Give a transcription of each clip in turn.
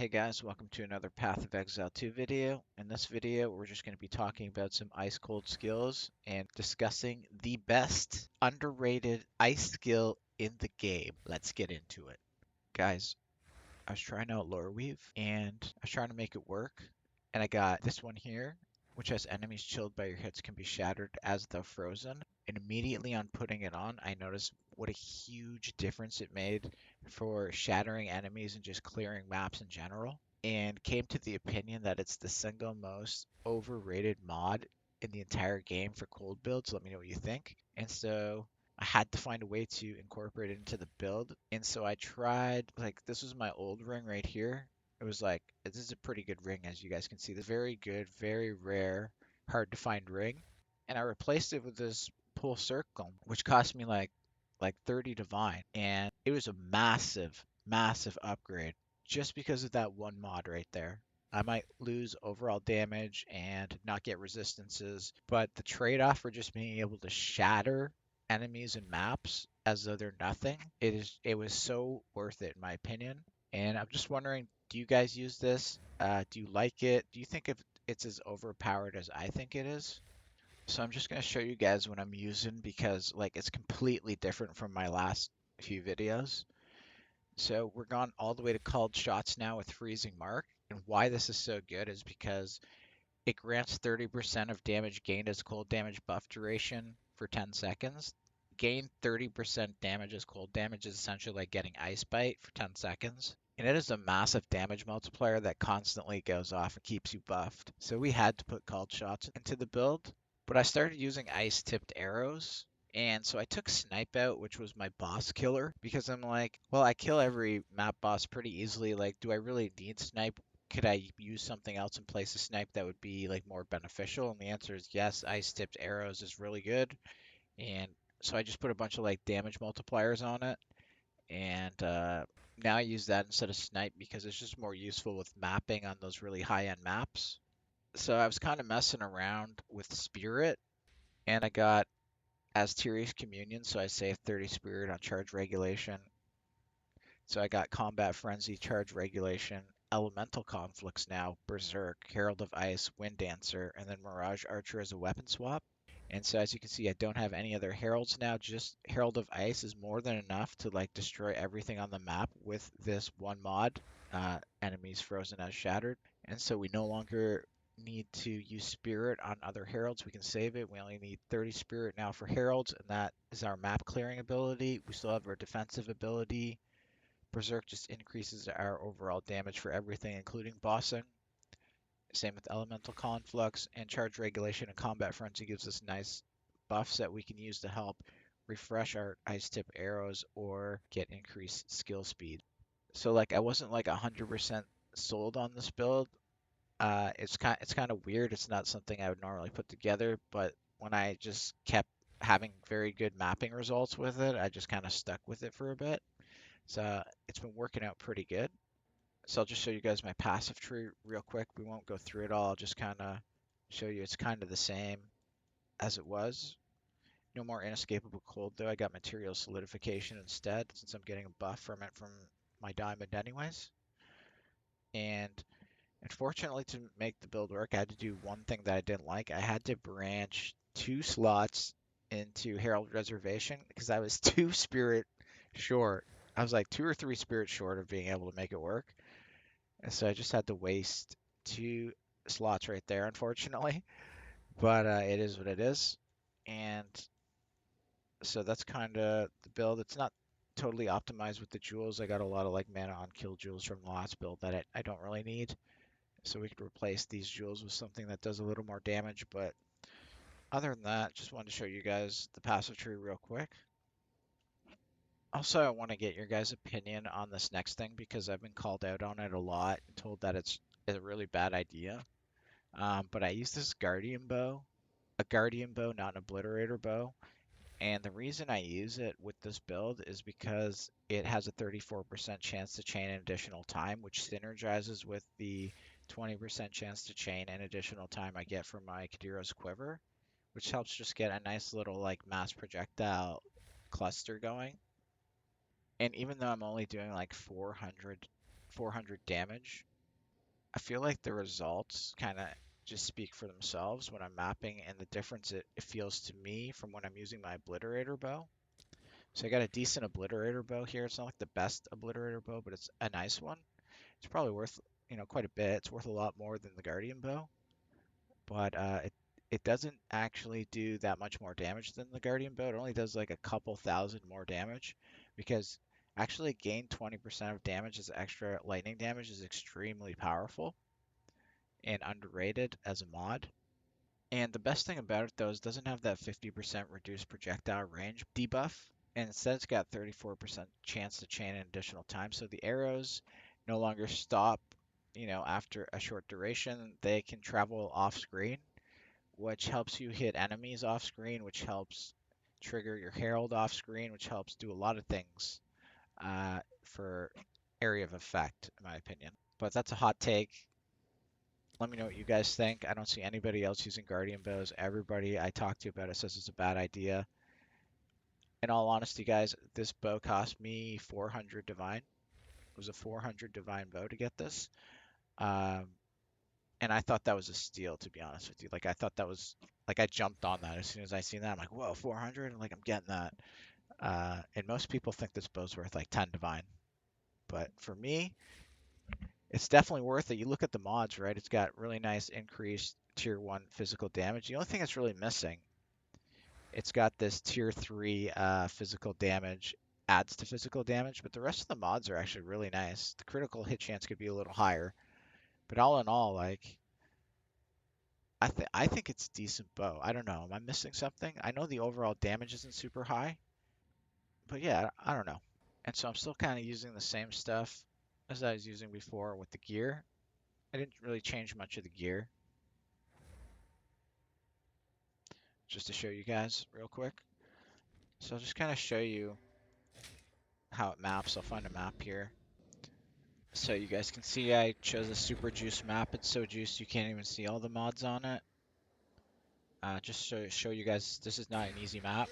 Hey guys, welcome to another Path of Exile 2 video. In this video, we're just going to be talking about some ice cold skills and discussing the best underrated ice skill in the game. Let's get into it. Guys, I was trying out Lore Weave and I was trying to make it work. And I got this one here, which has enemies chilled by your hits can be shattered as though frozen. And immediately on putting it on, I noticed what a huge difference it made for shattering enemies and just clearing maps in general. And came to the opinion that it's the single most overrated mod in the entire game for cold builds. Let me know what you think. And so I had to find a way to incorporate it into the build. And so I tried, like, this was my old ring right here. It was like, this is a pretty good ring, as you guys can see. This very good, very rare, hard to find ring. And I replaced it with this pull circle, which cost me like 30 divine. And it was a massive, massive upgrade just because of that one mod right there. I might lose overall damage and not get resistances, but the trade-off for just being able to shatter enemies and maps as though they're nothing, it was so worth it in my opinion. And I'm just wondering, do you guys use this? Do you like it? Do you think if it's as overpowered as I think it is? So I'm just going to show you guys what I'm using because like it's completely different from my last few videos. So we're gone all the way to called shots now with freezing mark. And why this is so good is because it grants 30% of damage gained as cold damage buff duration for 10 seconds. Gain 30% damage as cold damage is essentially like getting ice bite for 10 seconds. And it is a massive damage multiplier that constantly goes off and keeps you buffed. So we had to put called shots into the build. But I started using ice tipped arrows. And so I took Snipe out, which was my boss killer, because I'm like, well, I kill every map boss pretty easily. Like, do I really need Snipe? Could I use something else in place of Snipe that would be like more beneficial? And the answer is yes, ice tipped arrows is really good. And so I just put a bunch of like damage multipliers on it. And now I use that instead of Snipe because it's just more useful with mapping on those really high end maps. So I was kind of messing around with Spirit and I got Asterius Communion, so I saved 30 Spirit on charge regulation. So I got Combat Frenzy, charge regulation, Elemental Conflicts now, Berserk, Herald of Ice, Wind Dancer, and then Mirage Archer as a weapon swap. And so as you can see, I don't have any other Heralds now, just Herald of Ice is more than enough to like destroy everything on the map with this one mod, enemies frozen as shattered. And so we no longer need to use Spirit on other Heralds. We can save it. We only need 30 Spirit now for Heralds, and that is our map clearing ability. We still have our defensive ability. Berserk just increases our overall damage for everything, including bossing. Same with Elemental Conflux, and Charge Regulation and Combat Frenzy gives us nice buffs that we can use to help refresh our Ice Tip arrows or get increased skill speed. So like I wasn't like 100% sold on this build. It's kind of weird. It's not something I would normally put together, but when I just kept having very good mapping results with it, I just kind of stuck with it for a bit. So it's been working out pretty good. So I'll just show you guys my passive tree real quick. We won't go through it all. I'll just kind of show you it's kind of the same as it was. No more inescapable cold though. I got material solidification instead since I'm getting a buff from it from my diamond anyways. And unfortunately, to make the build work, I had to do one thing that I didn't like. I had to branch 2 slots into Herald Reservation because I was 2 spirit short. I was like 2 or 3 spirit short of being able to make it work. And so I just had to waste 2 slots right there, unfortunately. But it is what it is. And so that's kind of the build. It's not totally optimized with the jewels. I got a lot of like mana on kill jewels from the last build that I don't really need. So we could replace these jewels with something that does a little more damage. But other than that, just wanted to show you guys the passive tree real quick. Also, I want to get your guys' opinion on this next thing because I've been called out on it a lot and told that it's a really bad idea. But I use this Guardian bow, a Guardian bow, not an Obliterator bow. And the reason I use it with this build is because it has a 34% chance to chain an additional time, which synergizes with the 20% chance to chain an additional time I get from my Kadiro's Quiver, which helps just get a nice little like mass projectile cluster going. And even though I'm only doing like 400 damage, I feel like the results kind of just speak for themselves when I'm mapping, and the difference it feels to me from when I'm using my obliterator bow. So I got a decent obliterator bow here. It's not like the best obliterator bow, but it's a nice one. It's probably worth, quite a bit. It's worth a lot more than the guardian bow, but it doesn't actually do that much more damage than the guardian bow. It only does like a couple thousand more damage, because actually gain 20% of damage as extra lightning damage is extremely powerful and underrated as a mod. And the best thing about it though is it doesn't have that 50% reduced projectile range debuff, and instead it's got 34% chance to chain an additional time. So the arrows no longer stop, after a short duration. They can travel off screen, which helps you hit enemies off screen, which helps trigger your herald off screen, which helps do a lot of things for area of effect, in my opinion. But that's a hot take. Let me know what you guys think. I don't see anybody else using guardian bows. Everybody I talk to about it says it's a bad idea. In all honesty, guys, this bow cost me 400 divine. It was a 400 divine bow to get this. Um, and I thought that was a steal, to be honest with you. Like, I thought that was, like, I jumped on that as soon as I seen that. I'm like, whoa, 400? I'm like, I'm getting that. And most people think this bow's worth like 10 divine. But for me, it's definitely worth it. You look at the mods, right? It's got really nice increased tier 1 physical damage. The only thing that's really missing, it's got this tier 3 physical damage, adds to physical damage, but the rest of the mods are actually really nice. The critical hit chance could be a little higher, but all in all, like, I think it's a decent bow. I don't know. Am I missing something? I know the overall damage isn't super high, but yeah, I don't know. And so I'm still kind of using the same stuff as I was using before with the gear. I didn't really change much of the gear, just to show you guys real quick. So I'll just kind of show you how it maps. I'll find a map here. So you guys can see I chose a super juice map. It's so juiced you can't even see all the mods on it. Just show you guys this is not an easy map.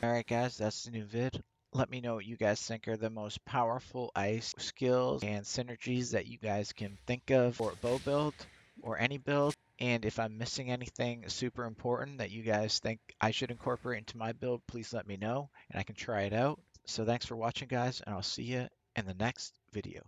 Alright guys, that's the new vid. Let me know what you guys think are the most powerful ice skills and synergies that you guys can think of for a bow build or any build. And if I'm missing anything super important that you guys think I should incorporate into my build, please let me know and I can try it out. So thanks for watching guys, and I'll see you in the next video.